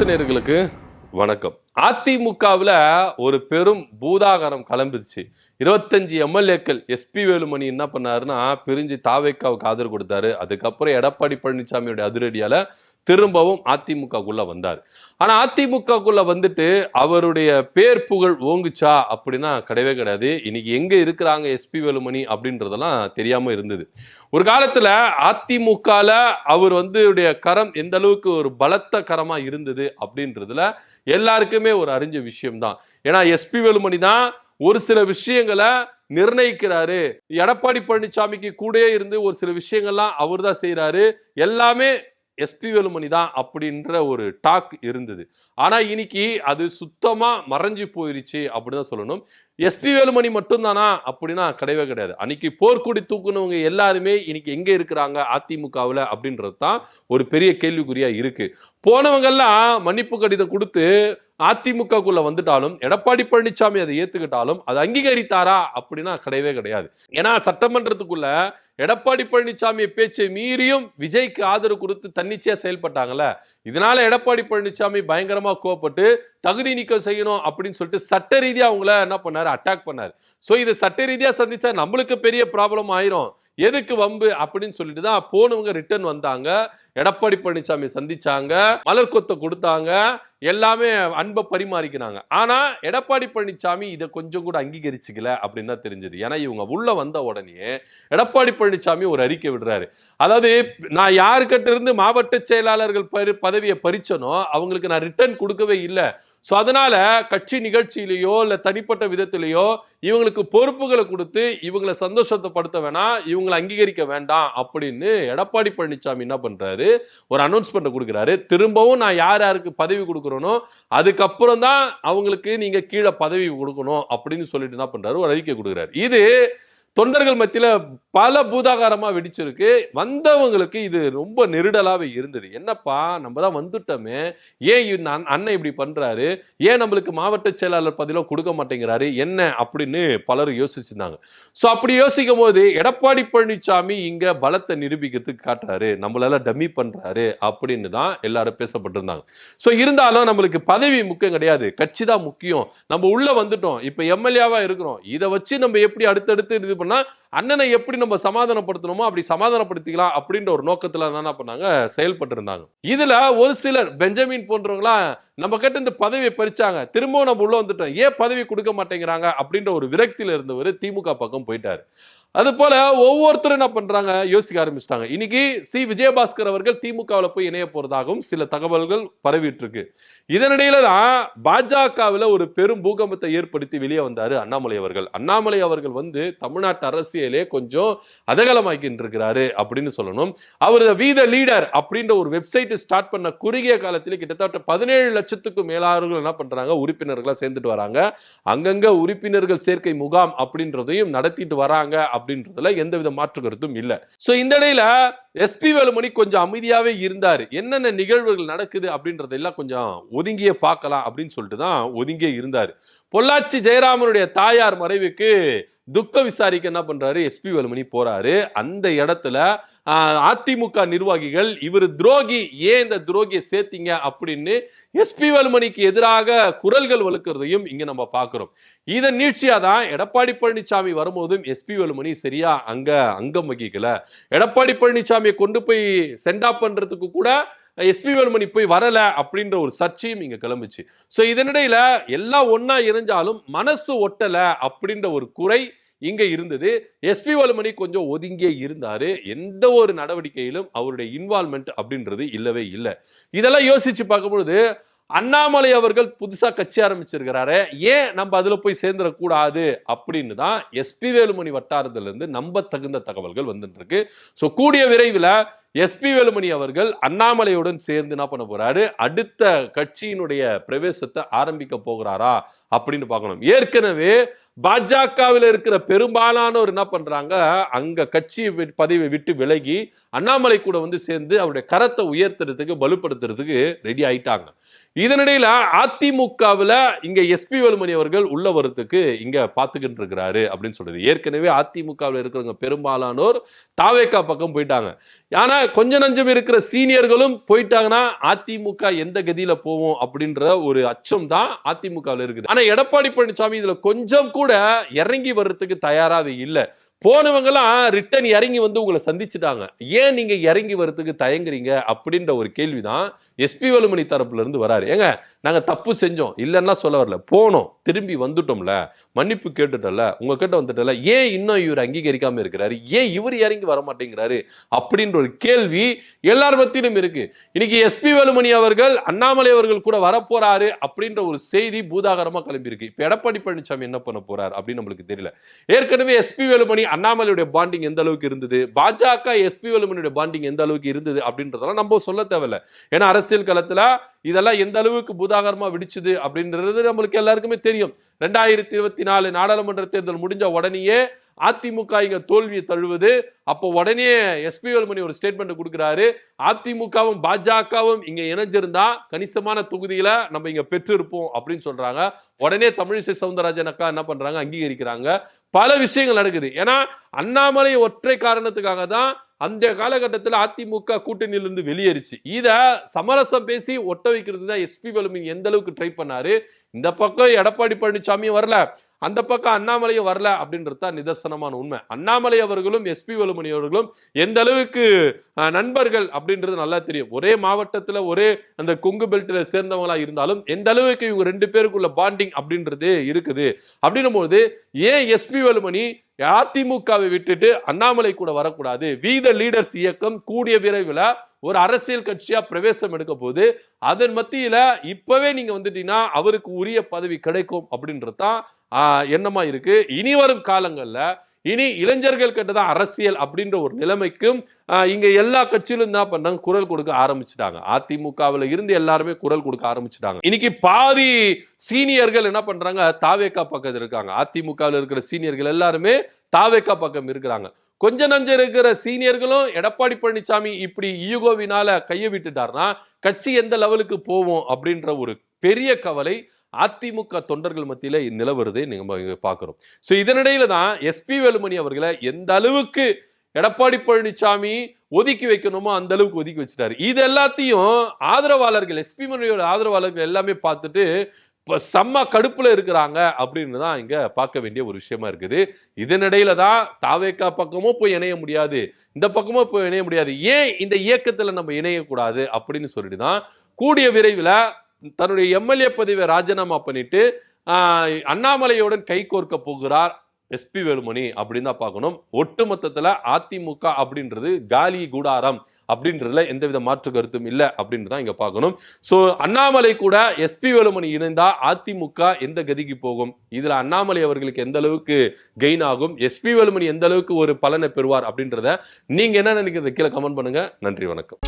நேயர்களுக்கு வணக்கம். அதிமுகவில் ஒரு பெரும் பூதாகரம் கிளம்பிருச்சு. 25 எம்எல்ஏக்கள் எஸ்பி வேலுமணி என்ன பண்ணாருன்னா பிரிஞ்சு தாவேக்காவுக்கு ஆதரவு கொடுத்தாரு. அதுக்கப்புறம் எடப்பாடி பழனிசாமியோட அதிரடியால திரும்பவும் அதிமுகக்குள்ள வந்தார். ஆனா அதிமுகக்குள்ள வந்துட்டு அவருடைய பேர் புகழ் ஓங்குச்சா அப்படின்னா கிடையவே கிடையாது. இன்னைக்கு எங்க இருக்கிறாங்க எஸ்பி வேலுமணி அப்படின்றதெல்லாம் தெரியாம இருந்தது. ஒரு காலத்துல அதிமுகல அவர் கரம் எந்த அளவுக்கு ஒரு பலத்த கரமா இருந்தது அப்படின்றதுல எல்லாருக்குமே ஒரு அறிஞ்ச விஷயம்தான். ஏன்னா எஸ்பி வேலுமணி தான் ஒரு சில விஷயங்களை நிர்ணயிக்கிறாரு. எடப்பாடி பழனிசாமிக்கு கூட இருந்து ஒரு சில விஷயங்கள்லாம் அவர் தான் செய்யறாரு. எல்லாமே எஸ்பி வேலுமணி தான் அப்படின்ற ஒரு டாக் இருந்தது. ஆனா இன்னைக்கு அது சுத்தமா மறைஞ்சு போயிருச்சு அப்படிதான் சொல்லணும். எஸ்பி வேலுமணி மட்டும்தானா அப்படின்னா கிடையவே கிடையாது. அன்னைக்கு போர்க்குடி தூக்குனவங்க எல்லாருமே இன்னைக்கு எங்க இருக்கிறாங்க அதிமுகவில் அப்படின்றது தான் ஒரு பெரிய கேள்விக்குறியா இருக்கு. போனவங்கெல்லாம் மன்னிப்பு கடிதம் கொடுத்து அதிமுகக்குள்ள வந்துட்டாலும் எடப்பாடி பழனிசாமி அதை ஏத்துக்கிட்டாலும் அதை அங்கீகரித்தாரா அப்படின்னா கிடையவே கிடையாது. ஏன்னா சட்டமன்றத்துக்குள்ள எடப்பாடி பழனிசாமி பேச்சை மீறியும் விஜய்க்கு ஆதரவு கொடுத்து தன்னிச்சையா செயல்பட்டாங்கல்ல. இதனால எடப்பாடி பழனிசாமி பயங்கரமா கோவப்பட்டு தகுதி நீக்கம் செய்யணும் அப்படின்னு சொல்லிட்டு சட்ட ரீதியா அவங்கள என்ன பண்ணாரு, அட்டாக் பண்ணாரு. சோ இது சட்ட ரீதியா சந்திச்சா நம்மளுக்கு பெரிய ப்ராப்ளம் ஆயிரும், எதுக்கு வம்பு அப்படின்னு சொல்லிட்டு தான் போனவங்க ரிட்டர்ன் வந்தாங்க. எடப்பாடி பழனிசாமி சந்திச்சாங்க, மலர் கொத்த கொடுத்தாங்க, எல்லாமே அன்பை பரிமாறிக்கிறாங்க. ஆனா எடப்பாடி பழனிசாமி இதை கொஞ்சம் கூட அங்கீகரிச்சுக்கல அப்படின்னு தான் தெரிஞ்சது. ஏன்னா இவங்க உள்ள வந்த உடனே எடப்பாடி பழனிசாமி ஒரு அறிக்கை விடுறாரு. அதாவது நான் யாருக்கிட்ட இருந்து மாவட்ட செயலாளர்கள் பதவியை பறிச்சனோ அவங்களுக்கு நான் ரிட்டர்ன் கொடுக்கவே இல்லை. ஸோ அதனால கட்சி நிகழ்ச்சியிலேயோ இல்லை தனிப்பட்ட விதத்திலேயோ இவங்களுக்கு பொறுப்புகளை கொடுத்து இவங்களை சந்தோஷத்தைப்படுத்த வேணாம், இவங்களை அங்கீகரிக்க வேண்டாம் அப்படின்னு எடப்பாடி பழனிசாமி என்ன பண்றாரு, ஒரு அனௌன்ஸ்மெண்ட் கொடுக்குறாரு. திரும்பவும் நான் யார் யாருக்கு பதவி கொடுக்குறேனோ அதுக்கப்புறம் தான் அவங்களுக்கு நீங்க கீழே பதவி கொடுக்கணும் அப்படின்னு சொல்லிட்டு என்ன பண்றாரு, ஒரு அறிக்கை கொடுக்குறாரு. இது தொண்டர்கள் மத்தியில பல பூதாகாரமா வெடிச்சிருக்கு. வந்தவங்களுக்கு இது ரொம்ப நெருடலாவே இருந்தது. என்னப்பா நம்ம தான் வந்துட்டோமே, ஏன் இந்த அண்ணன் இப்படி பண்றாரு, ஏன் நம்மளுக்கு மாவட்ட செயலாளர் பதவியெல்லாம் கொடுக்க மாட்டேங்கிறாரு என்ன அப்படின்னு பலரும் யோசிச்சிருந்தாங்க. ஸோ அப்படி யோசிக்கும் போது எடப்பாடி பழனிசாமி இங்க பலத்தை நிரூபிக்கிறதுக்கு காட்டுறாரு, நம்மளால டம்மி பண்றாரு அப்படின்னு தான் எல்லாரும் பேசப்பட்டிருந்தாங்க. ஸோ இருந்தாலும் நம்மளுக்கு பதவி முக்கியம் கிடையாது, கட்சி தான் முக்கியம். நம்ம உள்ள வந்துட்டோம், இப்ப எம்எல்ஏவா இருக்கிறோம், இதை வச்சு நம்ம எப்படி அடுத்தடுத்து இது பண்ணா அண்ணனை எப்படி நம்ம சமாதானப்படுத்தணுமோ அப்படி சமாதானப்படுத்திக்கலாம் அப்படின்ற ஒரு நோக்கத்துல என்ன பண்ணாங்க, செயல்பட்டு இருந்தாங்க. இதுல ஒரு சிலர் பெஞ்சமின் போன்றவங்களா நம்ம கிட்ட இந்த பதவியை பறிச்சாங்க, திரும்பவும் நம்ம உள்ள வந்துட்டோம், ஏன் பதவி கொடுக்க மாட்டேங்கிறாங்க அப்படின்ற ஒரு விரக்தியில இருந்தவர் திமுக பக்கம் போயிட்டாரு. அது போல ஒவ்வொருத்தரும் என்ன பண்றாங்க, யோசிக்க ஆரம்பிச்சிட்டாங்க. இன்னைக்கு சி விஜயபாஸ்கர் அவர்கள் திமுகவில் போய் இணைய போறதாகவும் சில தகவல்கள் பரவிட்டு இருக்கு. இதனிடையில தான் பாஜகவில் ஒரு பெரும் பூகம்பத்தை ஏற்படுத்தி வெளியே வந்தாரு அண்ணாமலை அவர்கள். அண்ணாமலை அவர்கள் தமிழ்நாட்டு அரசியலே கொஞ்சம் அதகலமாக்கிட்டு இருக்கிறாரு அப்படின்னு சொல்லணும். அவர் வீத லீடர் அப்படின்ற ஒரு வெப்சைட் ஸ்டார்ட் பண்ண குறுகிய காலத்தில் கிட்டத்தட்ட 17 லட்சத்துக்கும் மேலாளர்கள் என்ன பண்றாங்க, உறுப்பினர்களா சேர்ந்துட்டு வராங்க. அங்கங்க உறுப்பினர்கள் சேர்க்கை முகாம் அப்படின்றதையும் நடத்திட்டு வராங்க அப்படின்றதுல எந்தவித மாற்று கருத்தும் இல்லை. சோ இந்த இடையில எஸ்பி வேலுமணி கொஞ்சம் அமைதியாவே இருந்தாரு. என்னென்ன நிகழ்வுகள் நடக்குது அப்படின்றதெல்லாம் கொஞ்சம் ஒதுங்கியே பார்க்கலாம் அப்படின்னு சொல்லிட்டு தான் ஒதுங்கியே இருந்தாரு. பொள்ளாச்சி ஜெயராமனுடைய தாயார் மறைவுக்கு துக்க விசாரிக்க என்ன பண்றாரு, எஸ்பி வேலுமணி போறாரு. அந்த இடத்துல அதிமுக நிர்வாகிகள் இவர் துரோகி, ஏன் இந்த துரோகியை சேர்த்தீங்க அப்படின்னு எஸ்பி வேலுமணிக்கு எதிராக குரல்கள் வலுக்கிறதையும் இங்க நம்ம பார்க்கிறோம். இதன் நீட்சியா தான் எடப்பாடி பழனிசாமி வரும்போதும் எஸ்பி வேலுமணி சரியா அங்கம் வகிக்கல. எடப்பாடி பழனிசாமியை கொண்டு போய் சென்ட் ஆஃப் பண்றதுக்கு கூட எஸ்பி வேலுமணி போய் வரல அப்படின்ற ஒரு சர்ச்சையும் இங்க கிளம்பிச்சு. சோ இதனிடையில எல்லாம் ஒன்னா இணைஞ்சாலும் மனசு ஒட்டல அப்படின்ற ஒரு குறை இங்க இருந்தது. எஸ்பி வேலுமணி கொஞ்சம் ஒதுங்கியே இருந்தாரு. எந்த ஒரு நடவடிக்கையிலும் அவருடைய இன்வால்மெண்ட் அப்படின்றது இல்லவே இல்லை. இதெல்லாம் யோசிச்சு பார்க்கும்பொழுது அண்ணாமலை அவர்கள் புதுசா கட்சி ஆரம்பிச்சிருக்கிறாரு, ஏன் நம்ம அதுல போய் சேர்ந்துடக்கூடாது அப்படின்னு தான் எஸ்பி வேலுமணி வட்டாரத்துல இருந்து நம்ப தகுந்த தகவல்கள் வந்துட்டு இருக்கு. சோ கூடிய விரைவில் எஸ்பி வேலுமணி அவர்கள் அண்ணாமலையுடன் சேர்ந்து என்ன பண்ண போறாரு, அடுத்த கட்சியினுடைய பிரவேசத்தை ஆரம்பிக்க போகிறாரா அப்படின்னு பார்க்கணும். ஏற்கனவே பாஜகவில் இருக்கிற பெரும்பாலானோர் என்ன பண்றாங்க, அங்க கட்சி பதவியை விட்டு விலகி அண்ணாமலை கூட சேர்ந்து அவருடைய கரத்தை உயர்த்துறதுக்கு பலுப்படுத்துறதுக்கு ரெடி ஆயிட்டாங்க. இதனிடையில அதிமுகவுல இங்க எஸ்பி வேலுமணி அவர்கள் உள்ள வரத்துக்கு இங்க பாத்துக்கிட்டு இருக்கிறாரு அப்படின்னு சொல்றது. ஏற்கனவே அதிமுகவில் இருக்கிறவங்க பெரும்பாலானோர் தாவேகா பக்கம் போயிட்டாங்க. ஆனா கொஞ்ச நஞ்சம் இருக்கிற சீனியர்களும் போயிட்டாங்கன்னா அதிமுக எந்த கதியில போவோம் அப்படின்ற ஒரு அச்சம் தான் அதிமுகவில் இருக்குது. ஆனா எடப்பாடி பழனிசாமி இதுல கொஞ்சம் கூட இறங்கி வர்றதுக்கு தயாராவே இல்லை. போனவங்கலாம் ரிட்டர்ன் இறங்கி வந்து உங்களை சந்திச்சுட்டாங்க. ஏன் நீங்க இறங்கி வரதுக்கு தயங்குறீங்க அப்படின்ற ஒரு கேள்விதான் எஸ்பி வேலுமணி தரப்புல இருந்து வராரு. ஏங்க நாங்க தப்பு செஞ்சோம் இல்லைன்னா சொல்ல வரல, போனோம் திரும்பி வந்துட்டோம்ல, மன்னிப்பு கேட்டுட்டல, உங்ககிட்ட வந்துட்டல, ஏன் இன்னும் இவர் அங்கீகரிக்காம இருக்கிறாரு, ஏன் இவர் இறங்கி வர மாட்டேங்கிறாரு அப்படின்ற ஒரு கேள்வி எல்லார் மத்தியிலும் இருக்கு. இன்னைக்கு எஸ்பி வேலுமணி அவர்கள் அண்ணாமலை அவர்கள் கூட வரப்போறாரு அப்படின்ற ஒரு செய்தி பூதாகரமா கிளம்பி இருக்கு. இப்ப எடப்பாடி பழனிசாமி என்ன பண்ண போறார் அப்படின்னு நம்மளுக்கு தெரியல. ஏற்கனவே எஸ்பி வேலுமணி அண்ணாமலையுடைய பாண்டிங் எந்த அளவுக்கு இருந்தது, பாஜக எஸ்பி வேலுமணியுடைய பாண்டிங் எந்த அளவுக்கு இருந்தது அப்படின்றதெல்லாம் நம்ம சொல்ல தேவையில்லை. ஏன்னா அரசியல் களத்துல இதெல்லாம் எந்த அளவுக்கு பூதாகரமா விடிச்சுது அப்படின்றது நம்மளுக்கு எல்லாருக்குமே தெரியும். 2024 நாடாளுமன்ற தேர்தல் முடிஞ்ச உடனேயே அதிமுக இங்க தோல்வியை தழுவுது. அப்போ உடனே எஸ்பி வேலுமணி ஒரு ஸ்டேட்மெண்ட் கொடுக்கிறாரு, அதிமுகவும் பாஜகவும் இங்க இணைஞ்சிருந்தா கணிசமான தொகுதியில நம்ம இங்க பெற்றிருப்போம் அப்படின்னு சொல்றாங்க. உடனே தமிழிசை சவுந்தரராஜன் அக்கா என்ன பண்றாங்க, அங்கீகரிக்கிறாங்க. பல விஷயங்கள் நடக்குது. ஏன்னா அண்ணாமலை ஒற்றை காரணத்துக்காக தான் அந்த காலகட்டத்தில் அதிமுக கூட்டணியிலிருந்து வெளியேறிச்சு. இத சமரசம் பேசி ஒட்ட வைக்கிறது தான் எஸ்பி வேலுமணி எந்த அளவுக்கு ட்ரை பண்ணாரு. இந்த பக்கம் எடப்பாடி பழனிசாமியும் வரல, அந்த பக்கம் அண்ணாமலையும் வரல அப்படின்றது தான் நிதர்சனமான உண்மை. அண்ணாமலை அவர்களும் எஸ்பி வேலுமணி அவர்களும் எந்த அளவுக்கு நண்பர்கள் அப்படின்றது நல்லா தெரியும். ஒரே மாவட்டத்துல ஒரே அந்த கொங்கு பெல்ட்ல சேர்ந்தவங்களா இருந்தாலும் எந்த அளவுக்கு இவங்க ரெண்டு பேருக்குள்ள பாண்டிங் அப்படின்றது இருக்குது. அப்படின்னும் போது ஏன் எஸ்பி வேலுமணி அதிமுகவை விட்டுட்டு அண்ணாமலை கூட வரக்கூடாது, வி த லீடர்ஸ் இயக்கம் கூடிய விரைவில் ஒரு அரசியல் கட்சியா பிரவேசம் எடுக்க போது, அதன் மத்தியில இப்பவே நீங்க வந்துட்டீங்கன்னா அவருக்கு உரிய பதவி கிடைக்கும் அப்படின்றதுதான் எண்ணமா இருக்கு. இனி வரும் காலங்கள்ல இனி இளைஞர்கள் கிட்டதான் அரசியல் அப்படின்ற ஒரு நிலைமைக்கும் இங்க எல்லா கட்சியிலும் என்ன பண்ணாங்க, குரல் கொடுக்க ஆரம்பிச்சுட்டாங்க. அதிமுகவில் இருந்து எல்லாருமே குரல் கொடுக்க ஆரம்பிச்சுட்டாங்க. இன்னைக்கு பாதி சீனியர்கள் என்ன பண்றாங்க, தாவேகா பக்கத்தில் இருக்காங்க. அதிமுகவில் இருக்கிற சீனியர்கள் எல்லாருமே தாவேகா பக்கம் இருக்கிறாங்க. கொஞ்ச நஞ்ச இருக்கிற சீனியர்களும் எடப்பாடி பழனிசாமி இப்படி ஈகோவினால கையை விட்டுட்டாருன்னா கட்சி எந்த லெவலுக்கு போவோம் அப்படின்ற ஒரு பெரிய கவலை அதிமுக தொண்டர்கள் மத்தியில நிலவருதை நீங்க பாக்குறோம். சோ இதனிடையில தான் எஸ்பி வேலுமணி அவர்களை எந்த அளவுக்கு எடப்பாடி பழனிசாமி ஒதுக்கி வைக்கணுமோ அந்த அளவுக்கு ஒதுக்கி வச்சுட்டாரு. இது எல்லாத்தையும் ஆதரவாளர்கள், எஸ்பி வேலுமணியோட ஆதரவாளர்கள் எல்லாமே பார்த்துட்டு செம்ம கடுப்புல இருக்கிறாங்க அப்படின்னு தான் இங்க பார்க்க வேண்டிய ஒரு விஷயமா இருக்குது. இதனிடையில தான் தாவேகா பக்கமும் போய் இணைய முடியாது, இந்த பக்கமும் போய் இணைய முடியாது, ஏன் இந்த இயக்கத்துல நம்ம இணையக்கூடாது அப்படின்னு சொல்லிட்டு தான் கூடிய விரைவில் தன்னுடைய எம்எல்ஏ பதவியை ராஜினாமா பண்ணிட்டு அண்ணாமலையுடன் கை கோர்க்க போகிறார் எஸ்பி வேலுமணி அப்படின்னு தான் பார்க்கணும். ஒட்டுமொத்தத்துல அதிமுக அப்படின்றது காலி கூடாரம் அப்படின்றதுல எந்தவித மாற்று கருத்தும் இல்லை அப்படின்னு தான் இங்க பார்க்கணும். சோ அண்ணாமலை கூட எஸ்பி வேலுமணி இணைந்தா அதிமுக எந்த கதிக்கு போகும், இதுல அண்ணாமலை அவர்களுக்கு எந்த அளவுக்கு கெயின் ஆகும், எஸ்பி வேலுமணி எந்த அளவுக்கு ஒரு பலனை பெறுவார் அப்படின்றத நீங்க என்ன நினைக்கிறத கீழே கமெண்ட் பண்ணுங்க. நன்றி, வணக்கம்.